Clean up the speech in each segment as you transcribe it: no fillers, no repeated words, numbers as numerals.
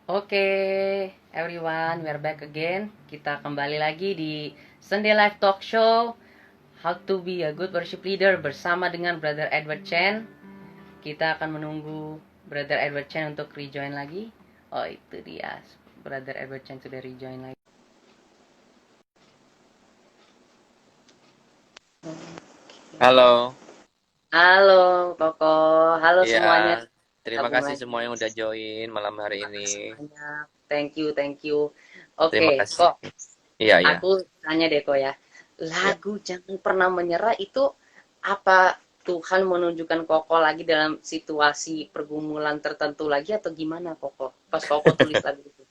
Oke, everyone, we're back again. Kita kembali lagi di Sunday Live Talk Show, How to be a good worship leader bersama dengan Brother Edward Chen. Kita akan menunggu Brother Edward Chen untuk rejoin lagi. Oh, itu dia. Brother Edward Chen sudah rejoin lagi. Halo, Halo, Koko. Halo iya, semuanya. terima Gabung kasih lagi. semua yang udah join malam hari Terima ini. kasih banyak. Thank you, thank you. Terima Oke, kasih. kok Iya, iya, aku tanya deh kok ya. iya. Lagu Jangan Pernah Menyerah itu apa Tuhan menunjukkan Koko lagi dalam situasi pergumulan tertentu lagi atau gimana Koko? Pas Koko tulis lagu itu.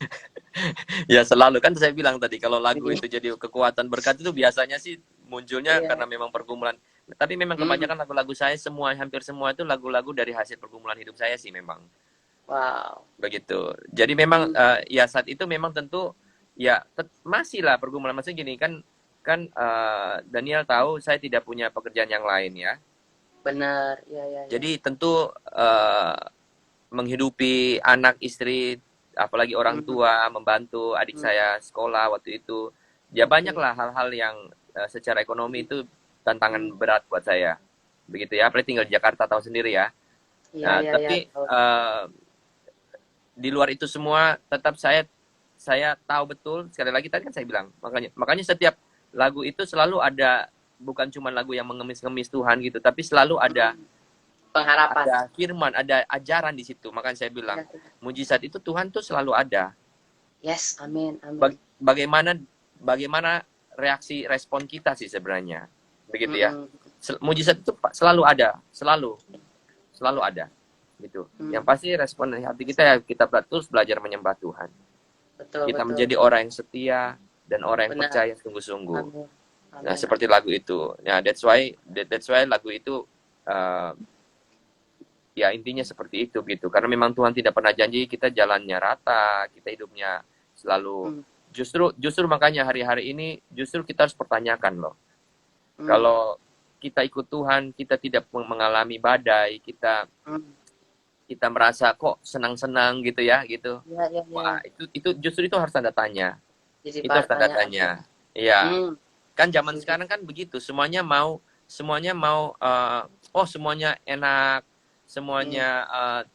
Ya selalu kan saya bilang tadi kalau lagu Iya, itu jadi kekuatan berkat itu biasanya sih munculnya iya. karena memang pergumulan. Tapi memang Hmm, kebanyakan lagu-lagu saya semua hampir semua itu lagu-lagu dari hasil pergumulan hidup saya sih memang wow. begitu. Jadi memang Hmm, ya saat itu memang tentu ya masih lah pergumulan maksudnya gini kan kan Daniel tahu saya tidak punya pekerjaan yang lain ya. benar. Ya, ya, ya. Jadi tentu menghidupi anak, istri, apalagi orang Hmm, tua, membantu adik hmm, saya sekolah waktu itu. Ya oke. banyaklah hal-hal yang secara ekonomi itu tantangan Hmm, berat buat saya. Begitu ya, apalagi tinggal di Jakarta tahu sendiri ya. iya, Nah, iya, iya. tapi Tahu. di luar itu semua tetap saya tahu betul sekali lagi tadi kan saya bilang makanya makanya setiap lagu itu selalu ada bukan cuma lagu yang mengemis-ngemis Tuhan gitu tapi selalu Hmm, pengharapan. ada firman, ada ajaran di situ. Makanya saya bilang, Ya, ya. mujizat itu Tuhan tuh selalu ada. Yes, amin, amin. Bagaimana bagaimana reaksi respon kita sih sebenarnya. Begitu ya. Hmm, Mujizat itu selalu ada, selalu ada gitu. Yang hmm. pasti respon dari hati kita ya kita terus belajar menyembah Tuhan. Betul, Kita betul. menjadi orang yang setia dan orang yang Benar. percaya sungguh-sungguh. Amin. Nah, Amin, seperti amin. lagu itu. Ya, that's why lagu itu uh, ya intinya seperti itu gitu karena memang Tuhan tidak pernah janji kita jalannya rata kita hidupnya selalu Hmm, justru makanya hari-hari ini justru kita harus pertanyakan loh hmm, kalau kita ikut Tuhan kita tidak mengalami badai kita hmm. kita merasa kok senang-senang gitu ya gitu Iya, iya, iya, iya. wah itu justru itu harus tanda tanya Jadi itu harus tanda pertanyaan. tanya iya Hmm, kan zaman setuju. sekarang kan begitu semuanya mau oh semuanya enak Hmm, semuanya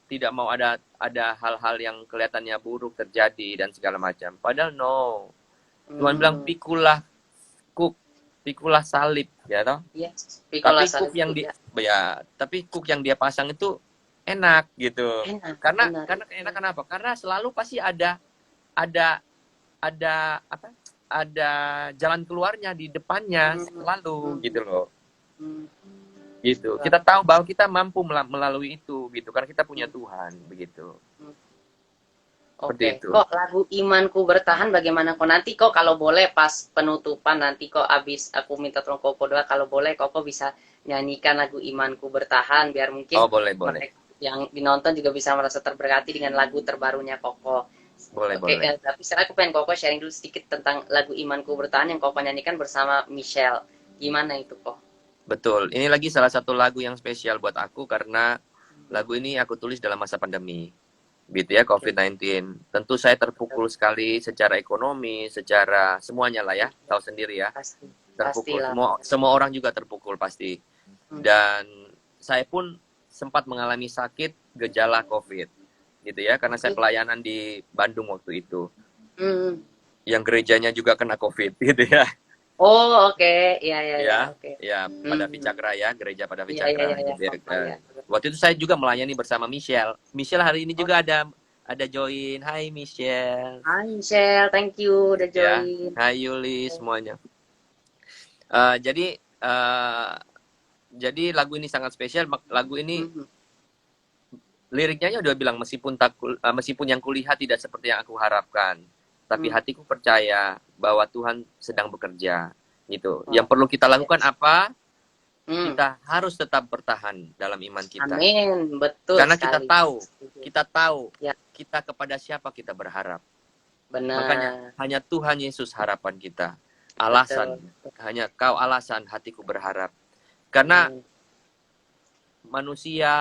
tidak mau ada hal-hal yang kelihatannya buruk terjadi dan segala macam padahal no Tuhan bilang hmm. kuk pikulah salib ya toh Iya, Pikola ya. tapi kuk yang dia pasang itu enak gitu Enak, benar. karena enak kenapa karena selalu pasti ada apa ada jalan keluarnya di depannya Hmm, selalu hmm, gitu loh hmm. gitu Wah, kita tahu bahwa kita mampu melalui itu gitu karena kita punya hmm, Tuhan begitu hmm. seperti Oke, itu. kok lagu Imanku Bertahan bagaimana kok nanti kok kalau boleh pas penutupan nanti kok abis aku minta tolong Koko doa kalau boleh Koko bisa nyanyikan lagu Imanku Bertahan biar mungkin Oh boleh boleh mereka yang dinonton juga bisa merasa terberkati dengan lagu terbarunya Koko. boleh Oke, boleh tapi sekarang aku pengen Koko sharing dulu sedikit tentang lagu Imanku Bertahan yang Koko nyanyikan bersama Michelle. Gimana itu kok? betul ini lagi salah satu lagu yang spesial buat aku karena lagu ini aku tulis dalam masa pandemi gitu ya Oke, COVID-19 tentu saya betul. terpukul sekali secara ekonomi secara semuanya lah ya tahu sendiri ya Pasti, terpukul pastilah. semua semua orang juga terpukul pasti Hmm, dan saya pun sempat mengalami sakit gejala COVID gitu ya karena saya oke. pelayanan di Bandung waktu itu Hmm. yang gerejanya juga kena COVID gitu ya Oh, oke. Iya, iya, iya, ya oke. ya pada Hmm. Vicakra ya gereja pada Iya, iya, iya, Vicakra iya. gitu ya. Oh, iya. Waktu itu saya juga melayani bersama Michelle hari ini Oh, juga ada join hai Michelle hai Michelle, thank you udah ya join. hai Yuli semuanya. Jadi lagu ini sangat spesial lagu ini Hmm. liriknya udah bilang meskipun yang kulihat tidak seperti yang aku harapkan, tapi Hmm. hatiku percaya bahwa Tuhan sedang bekerja. Gitu. Yang Wow. perlu kita lakukan Yes. apa? Hmm. Kita harus tetap bertahan dalam iman kita. Amin, betul Karena sekali. Setuju. kita tahu Ya, kita kepada siapa kita berharap. Makanya benar. hanya Tuhan Yesus harapan kita. Betul. Alasan, hanya kau alasan hatiku berharap. Karena Amin. manusia,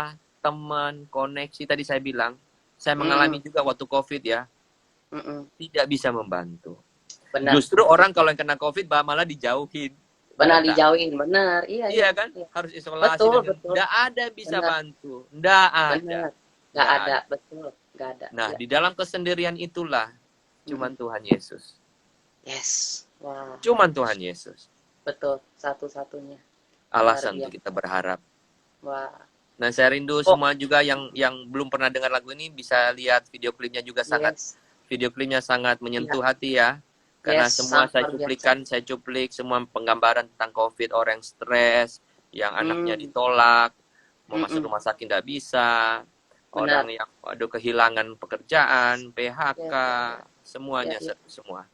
teman, koneksi tadi saya bilang, saya mengalami Hmm. juga waktu COVID ya. Mm-mm. tidak bisa membantu. Benar. Justru orang kalau yang kena COVID malah dijauhin. Benar, Ya kan? dijauhin. Benar. Iya, Iya iya. kan? Iya. Harus isolasi Betul, dan betul. nggak ada yang bisa Benar. bantu. Nggak ada. Benar. Nggak Nggak ada. ada. Betul. Nggak ada. Nah, Iya. di dalam kesendirian itulah cuman Mm-mm. Tuhan Yesus. Yes. Wah. Cuman Tuhan Yesus. Betul. Satu-satunya. Luar Alasan untuk biasa. kita berharap. Wah. Nah, saya rindu Kok. semua juga yang belum pernah dengar lagu ini bisa lihat video klipnya juga Yes. sangat menyentuh Iya. hati ya. Karena Yes. semua Sangat luar biasa. saya cuplik semua penggambaran tentang COVID, orang yang stres, yang anaknya Hmm. ditolak, mau masuk Mm-mm. rumah sakit tidak bisa, Benar. orang yang ada kehilangan pekerjaan, PHK, Ya, ya, ya. semuanya Ya, ya. semua.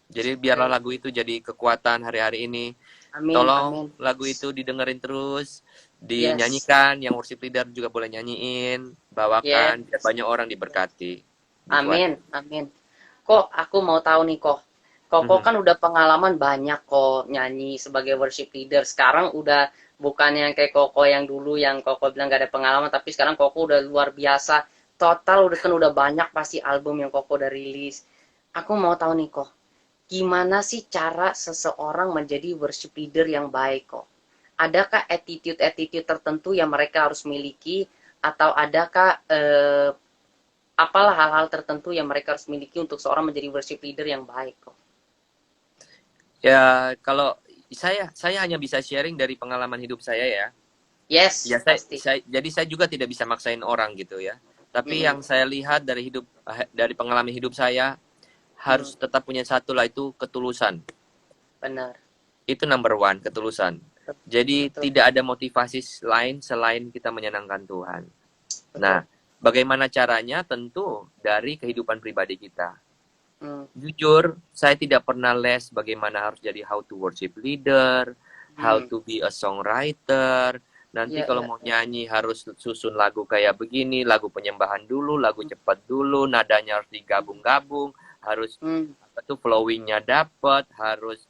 Jadi biarlah lagu itu jadi kekuatan hari-hari ini. Amin. Tolong Amin. lagu itu didengerin terus, Yes. dinyanyikan, yang worship leader juga boleh nyanyiin, bawakan, biar Yes. banyak orang diberkati. Amin. Amin. Kok aku mau tahu nih kok. Koko kan udah pengalaman banyak kok nyanyi sebagai worship leader. Sekarang udah bukan yang kayak Koko yang dulu yang Koko bilang gak ada pengalaman, tapi sekarang Koko udah luar biasa. Total udah banyak pasti album yang Koko udah rilis. Aku mau tahu nih kok, gimana sih cara seseorang menjadi worship leader yang baik kok? Adakah attitude tertentu yang mereka harus miliki, atau adakah apalah hal-hal tertentu yang mereka harus miliki untuk seorang menjadi worship leader yang baik kok? Ya, kalau saya hanya bisa sharing dari pengalaman hidup saya ya. Yes, Ya, pasti. jadi saya juga tidak bisa maksain orang gitu ya. Tapi yang saya lihat dari pengalaman hidup saya, harus tetap punya satu lah, itu ketulusan. Benar. Itu number one, ketulusan. Jadi Betul. tidak ada motivasi lain selain kita menyenangkan Tuhan. Nah, bagaimana caranya? Tentu dari kehidupan pribadi kita. Jujur, saya tidak pernah les bagaimana harus jadi how to worship leader, how to be a songwriter. Nanti kalau mau nyanyi harus susun lagu kayak begini, lagu penyembahan dulu, lagu cepat dulu, nadanya harus digabung-gabung, harus flowingnya dapat, harus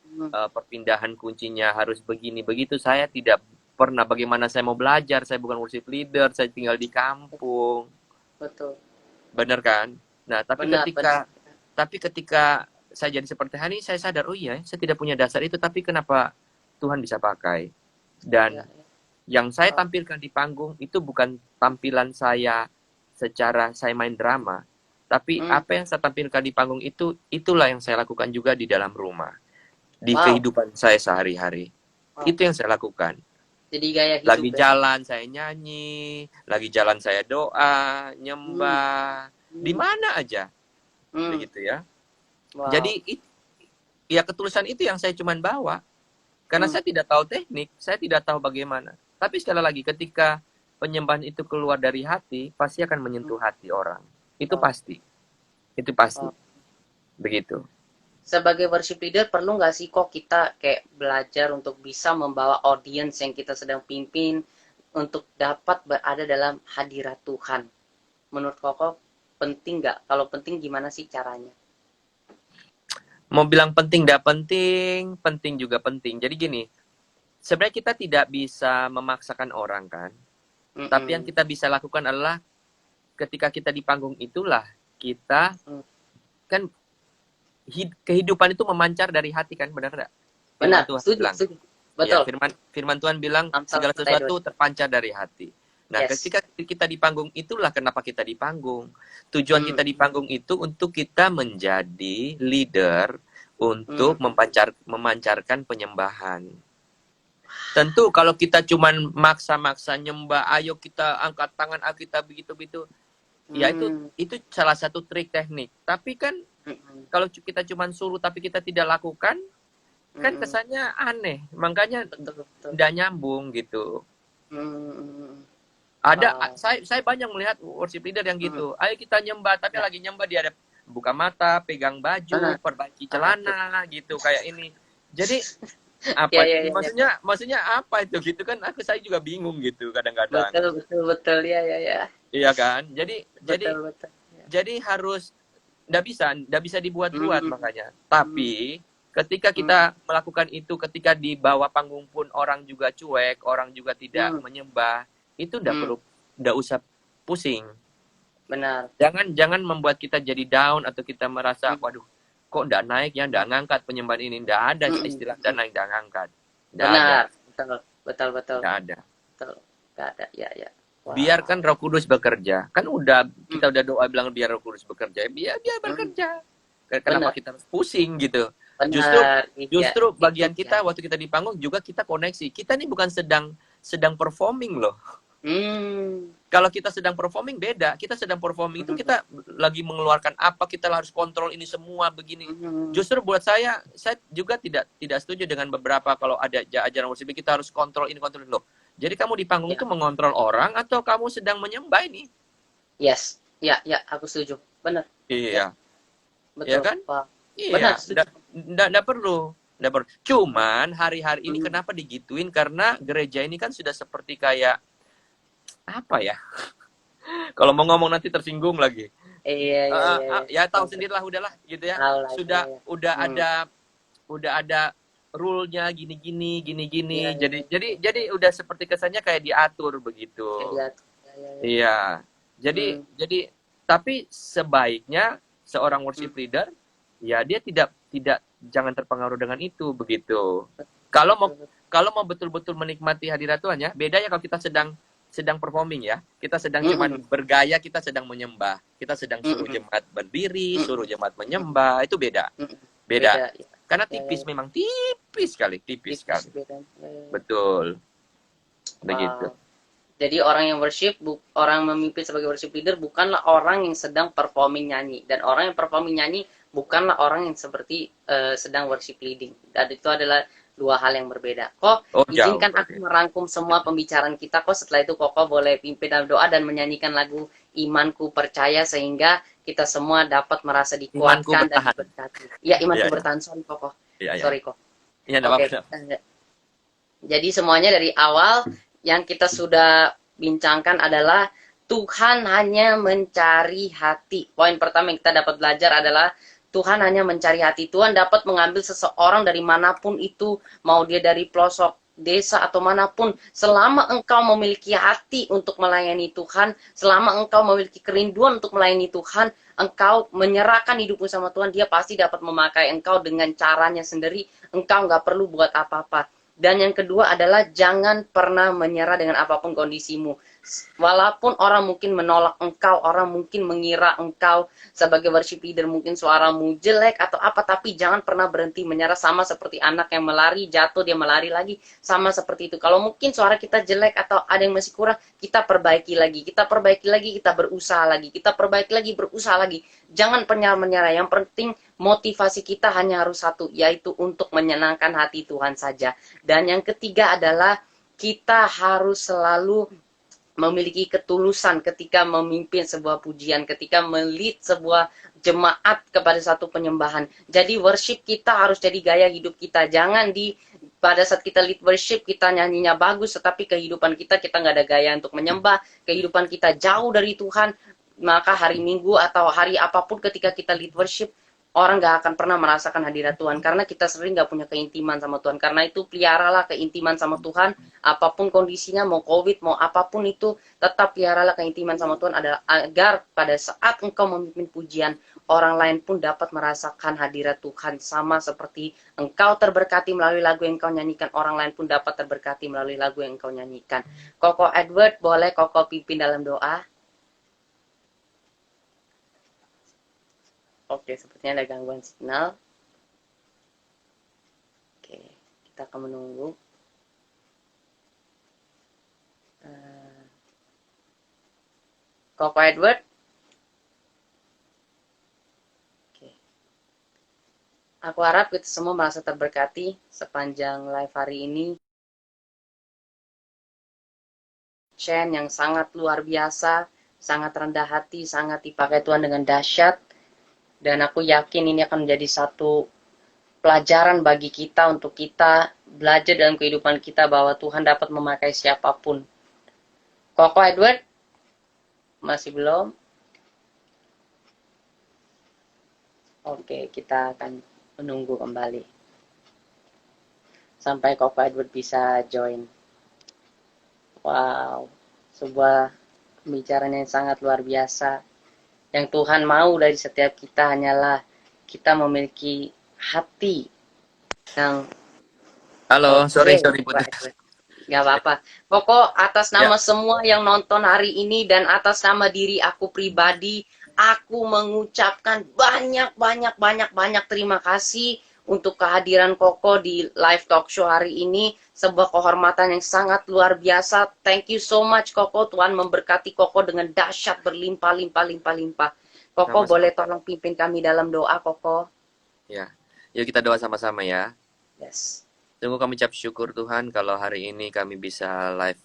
perpindahan kuncinya harus begini begitu. Saya tidak pernah. Bagaimana saya mau belajar? Saya bukan worship leader, saya tinggal di kampung. Betul. Benar kan? Nah, tapi ketika saya jadi seperti hari ini, saya sadar, oh iya, saya tidak punya dasar itu, tapi kenapa Tuhan bisa pakai? Dan yang saya tampilkan di panggung itu bukan tampilan saya secara saya main drama, tapi apa yang saya tampilkan di panggung itulah yang saya lakukan juga di dalam rumah, di kehidupan saya sehari-hari. Itu yang saya lakukan. Jadi gaya hidup. Lagi jalan saya nyanyi, lagi jalan saya doa, nyembah, di mana aja, begitu ya. Jadi ya ketulusan itu yang saya cuman bawa, karena saya tidak tahu teknik, saya tidak tahu bagaimana. Tapi sekali lagi, ketika penyembahan itu keluar dari hati, pasti akan menyentuh hati orang. Itu pasti. Itu pasti. Begitu. Sebagai worship leader, perlu nggak sih kok kita kayak belajar untuk bisa membawa audiens yang kita sedang pimpin untuk dapat berada dalam hadirat Tuhan? Menurut Koko, penting nggak? Kalau penting, gimana sih caranya? Mau bilang penting, nggak penting, penting juga penting. Jadi gini, sebenarnya kita tidak bisa memaksakan orang kan. Tapi yang kita bisa lakukan adalah ketika kita di panggung itulah kita kan kehidupan itu memancar dari hati kan, benar nggak? Benar, setuju. Betul. Ya, firman Tuhan bilang segala sesuatu terpancar dari hati. Nah, ketika kita di panggung itulah kenapa kita di panggung. Tujuan kita di panggung itu untuk kita menjadi leader untuk memancarkan penyembahan. Tentu kalau kita cuman maksa-maksa nyembah, ayo kita angkat tangan, kita begitu-begitu, ya itu salah satu trik teknik. Tapi kan kalau kita cuman suruh tapi kita tidak lakukan, kan kesannya aneh. Makanya tidak nyambung gitu. Saya banyak melihat worship leader yang gitu. Ayo kita nyembah, tapi lagi nyembah dia ada buka mata, pegang baju, perbaiki celana gitu kayak ini. Jadi apa maksudnya apa itu gitu kan, saya juga bingung gitu kadang-kadang. Betul ya. Iya kan? Jadi harus nggak bisa dibuat-buat makanya. Tapi ketika kita melakukan itu, ketika di bawah panggung pun orang juga cuek, orang juga tidak menyembah, itu nggak usah pusing. benar. Jangan membuat kita jadi down atau kita merasa, Mm, waduh, kok nggak naik ya, nggak ngangkat penyembahan ini. Nggak ada mm, istilah mm, nggak mm. naik, nggak ngangkat. Nggak ada, Benar, betul, betul, betul, nggak ada. betul. Gak ada, ya, ya. Biarkan Wow. Roh Kudus bekerja. Kan udah Mm, kita udah doa bilang biar Roh Kudus bekerja. Biar dia mm, bekerja. Kenapa benar, kita harus pusing gitu? Justru benar. Iya, justru itu bagian ya. kita waktu kita di panggung juga kita koneksi. Kita ini bukan sedang performing loh. Hmm. Kalau kita sedang performing beda. Kita sedang performing itu Mm, kita lagi mengeluarkan apa, kita harus kontrol ini semua begini. mm, Justru buat saya juga tidak setuju dengan beberapa kalau ada ajaran worship kita harus kontrol ini kontrol itu loh. Jadi kamu di panggung itu ya, mengontrol orang atau kamu sedang menyembah ini? yes, ya, ya, aku setuju. Benar, ya, Iya, iya betul. kan? Wah, benar, Iya, setuju. nggak perlu. Nggak perlu. Cuman hari-hari ini Mm, kenapa digituin? Karena gereja ini kan sudah seperti kayak apa ya? Kalau mau ngomong nanti tersinggung lagi. iya, iya, iya, iya. Ya tahu Betul. sendirilah udahlah gitu ya. Tahu lah, ya, Sudah ya. udah Hmm. ada udah ada rule-nya gini-gini Iya, gini-gini. iya, Jadi iya. jadi jadi udah seperti kesannya kayak diatur Kayak begitu. dia. Ya, ya, ya. Iya. Jadi Hmm. jadi tapi sebaiknya seorang worship Hmm. leader ya dia tidak jangan terpengaruh dengan itu begitu. Kalau mau Betul, betul. kalau mau betul-betul menikmati hadirat Tuhan ya, beda ya kalau kita sedang performing ya. Kita sedang cuman Mm-mm. bergaya, kita sedang menyembah. Kita sedang suruh Mm-mm. jemaat berdiri, Mm-mm. suruh jemaat Mm-mm. menyembah, itu beda. Mm-mm. Beda. Beda, ya. Karena Ya, ya, tipis ya. memang tipis sekali, tipis Tipis sekali. beda. Ya, ya, ya. Betul. Begitu. Wow. Jadi orang yang worship, orang memimpin sebagai worship leader bukanlah orang yang sedang performing nyanyi. Dan orang yang performing nyanyi bukanlah orang yang seperti sedang worship leading. Dan itu adalah dua hal yang berbeda. Kok Oh, jauh izinkan aku berbeda. merangkum semua pembicaraan kita. Kok setelah itu Koko boleh pimpin dalam doa dan menyanyikan lagu Imanku Percaya sehingga kita semua dapat merasa Imanku dikuatkan dan bertahan. diberkati. Ya, Iya, imanku iya. bertahan. Sorry Koko. Iya, iya. Sorry Kok. Iya, enggak Oke. apa-apa. Jadi semuanya dari awal yang kita sudah bincangkan adalah Tuhan hanya mencari hati. Poin pertama yang kita dapat belajar adalah Tuhan hanya mencari hati. Tuhan dapat mengambil seseorang dari manapun itu, mau dia dari pelosok desa atau manapun, selama engkau memiliki hati untuk melayani Tuhan, selama engkau memiliki kerinduan untuk melayani Tuhan, engkau menyerahkan hidupmu sama Tuhan, dia pasti dapat memakai engkau dengan caranya sendiri, engkau nggak perlu buat apa-apa. Dan yang kedua adalah jangan pernah menyerah dengan apapun kondisimu. Walaupun orang mungkin menolak engkau, orang mungkin mengira engkau sebagai worship leader mungkin suaramu jelek atau apa, tapi jangan pernah berhenti menyerah. Sama seperti anak yang melari, jatuh dia melari lagi, sama seperti itu. Kalau mungkin suara kita jelek atau ada yang masih kurang, kita perbaiki lagi, kita berusaha lagi, kita perbaiki lagi, berusaha lagi. Jangan pernah menyerah. Yang penting motivasi kita hanya harus satu, yaitu untuk menyenangkan hati Tuhan saja. Dan yang ketiga adalah kita harus selalu memiliki ketulusan ketika memimpin sebuah pujian, ketika melit sebuah jemaat kepada satu penyembahan. Jadi worship kita harus jadi gaya hidup kita. Jangan pada saat kita lead worship kita nyanyinya bagus, tetapi kehidupan kita nggak ada gaya untuk menyembah, kehidupan kita jauh dari Tuhan. Maka hari Minggu atau hari apapun ketika kita lead worship, orang gak akan pernah merasakan hadirat Tuhan karena kita sering gak punya keintiman sama Tuhan. Karena itu peliharalah keintiman sama Tuhan, apapun kondisinya, mau COVID, mau apapun itu, tetap peliharalah keintiman sama Tuhan adalah agar pada saat engkau memimpin pujian, orang lain pun dapat merasakan hadirat Tuhan sama seperti engkau terberkati melalui lagu yang engkau nyanyikan, orang lain pun dapat terberkati melalui lagu yang engkau nyanyikan. Koko Edward, boleh Koko pimpin dalam doa? Oke, sepertinya ada gangguan signal. Oke, kita akan menunggu. Koko Edward. Oke. Aku harap kita semua merasa terberkati sepanjang live hari ini. Chen yang sangat luar biasa, sangat rendah hati, sangat dipakai Tuhan dengan dahsyat. Dan aku yakin ini akan menjadi satu pelajaran bagi kita untuk kita belajar dalam kehidupan kita bahwa Tuhan dapat memakai siapapun. Koko Edward? Masih belum? Oke, kita akan menunggu kembali. Sampai Koko Edward bisa join. Wow, sebuah pembicaraan yang sangat luar biasa. Yang Tuhan mau dari setiap kita hanyalah kita memiliki hati yang Halo, oke, sorry Pak putus. Edward. Gak apa-apa. Pokok atas Ya, nama semua yang nonton hari ini dan atas nama diri aku pribadi, aku mengucapkan banyak terima kasih untuk kehadiran Koko di live talk show hari ini. Sebuah kehormatan yang sangat luar biasa. Thank you so much Koko. Tuhan memberkati Koko dengan dahsyat berlimpah. Koko sama-sama. boleh tolong pimpin kami dalam doa Koko? Ya, yuk kita doa sama-sama ya. Yes. Sungguh kami ucap syukur Tuhan kalau hari ini kami bisa live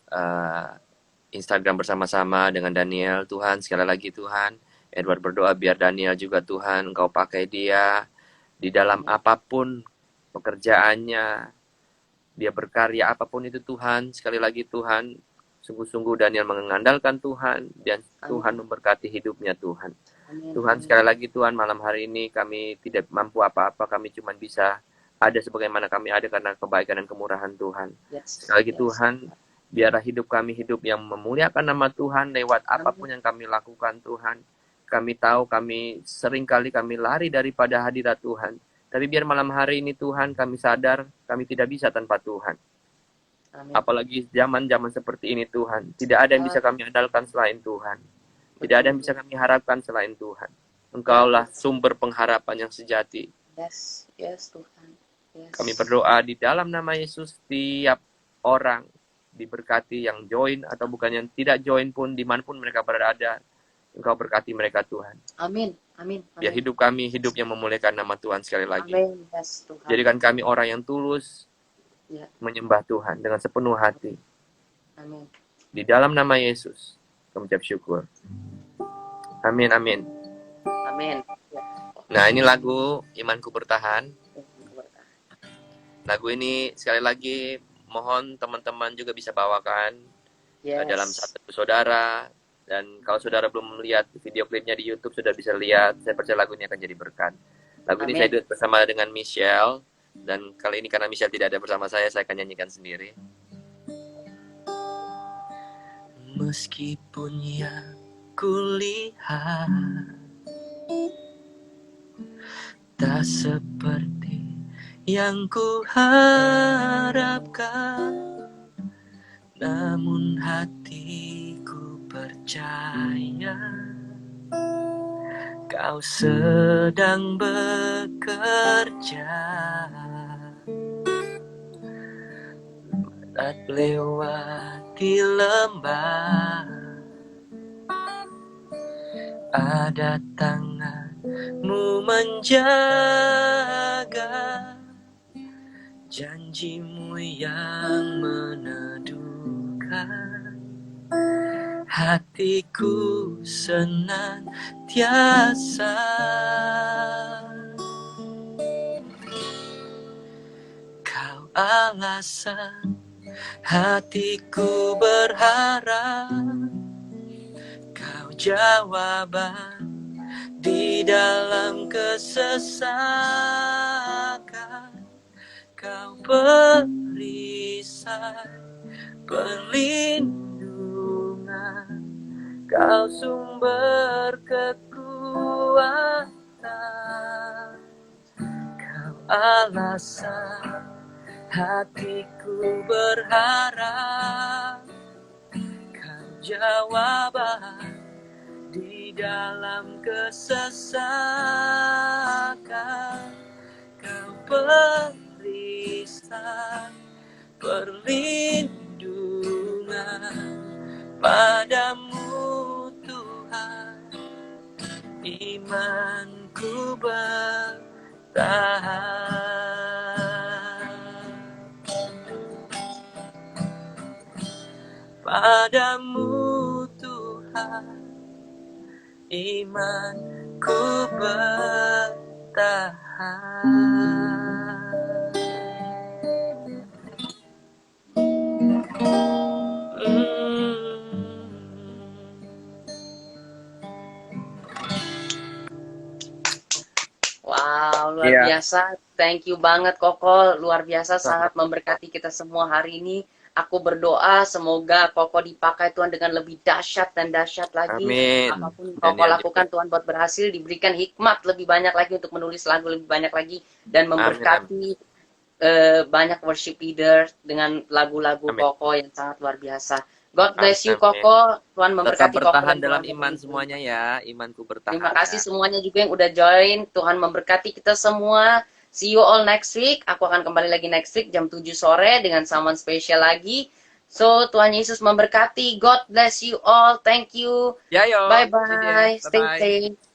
Instagram bersama-sama dengan Daniel. Tuhan, sekali lagi Tuhan, Edward berdoa biar Daniel juga Tuhan, Engkau pakai dia di dalam Amin. apapun pekerjaannya, dia berkarya apapun itu Tuhan. Sekali lagi Tuhan, sungguh-sungguh Daniel mengandalkan Tuhan dan Tuhan Amin. memberkati hidupnya Tuhan. Amin. Tuhan, sekali lagi Tuhan, malam hari ini kami tidak mampu apa-apa, kami cuma bisa ada sebagaimana kami ada karena kebaikan dan kemurahan Tuhan. Yes. Sekali lagi Tuhan, biarlah hidup kami hidup yang memuliakan nama Tuhan lewat apapun yang kami lakukan Tuhan. Kami tahu kami seringkali kami lari daripada hadirat Tuhan. Tapi biar malam hari ini Tuhan kami sadar kami tidak bisa tanpa Tuhan. Amin. Apalagi zaman-zaman seperti ini Tuhan. Tidak ada yang bisa kami andalkan selain Tuhan. Tidak ada yang bisa kami harapkan selain Tuhan. Engkaulah sumber pengharapan yang sejati. Yes Tuhan. Yes. Kami berdoa di dalam nama Yesus, setiap orang diberkati yang join atau bukan yang tidak join pun, dimanapun mereka berada, Engkau berkati mereka Tuhan. Amin. Amin. Biar hidup kami hidup yang memuliakan nama Tuhan sekali lagi. Amin. Yes, Tuhan. Jadikan kami orang yang tulus menyembah Tuhan dengan sepenuh hati. Amin. Di dalam nama Yesus, kami ucap syukur. Amin, amin. Amin. Nah, ini lagu Imanku Bertahan. Lagu ini sekali lagi mohon teman-teman juga bisa bawakan dalam satu saudara. Dan kalau saudara belum melihat video klipnya di YouTube, sudah bisa lihat. Saya percaya lagu ini akan jadi berkat. Lagu ini saya duet bersama dengan Michelle. Dan kali ini karena Michelle tidak ada bersama saya akan nyanyikan sendiri. Meskipun yang kulihat tak seperti yang ku harapkan, namun hatiku percaya Kau sedang bekerja. Saat lewati lembah, ada tanganmu menjaga, janjimu yang meneduhkan hatiku senantiasa. Kau alasan hatiku berharap, kau jawaban di dalam kesesakan, kau perisai perlindungan, kau sumber kekuatan, kau alasan hatiku berharap, kau jawaban di dalam kesesakan, kau perisai perlindungan. Padamu Tuhan imanku bertahan. Padamu Tuhan imanku bertahan. Wow, luar biasa. Thank you banget Koko, luar biasa, sangat memberkati kita semua hari ini. Aku berdoa semoga Koko dipakai Tuhan dengan lebih dahsyat dan dahsyat lagi. Amin. Apapun Dan Koko yang lakukan Tuhan buat berhasil, diberikan hikmat lebih banyak lagi untuk menulis lagu lebih banyak lagi dan amin, amin, memberkati banyak worship leader dengan lagu-lagu amin, Koko yang sangat luar biasa. God amin, bless you amin. Koko. Tuhan Tetap memberkati Koko bertahan dan dalam keluarga iman Koko. semuanya ya. Imanku Terima bertahan kasih ya. semuanya juga yang udah join. Tuhan memberkati kita semua. See you all next week. Aku akan kembali lagi next week jam 7 sore dengan someone spesial lagi. So, Tuhan Yesus memberkati. God bless you all. Thank you. Ya yo, Lydia. Bye-bye. Stay Bye-bye. safe.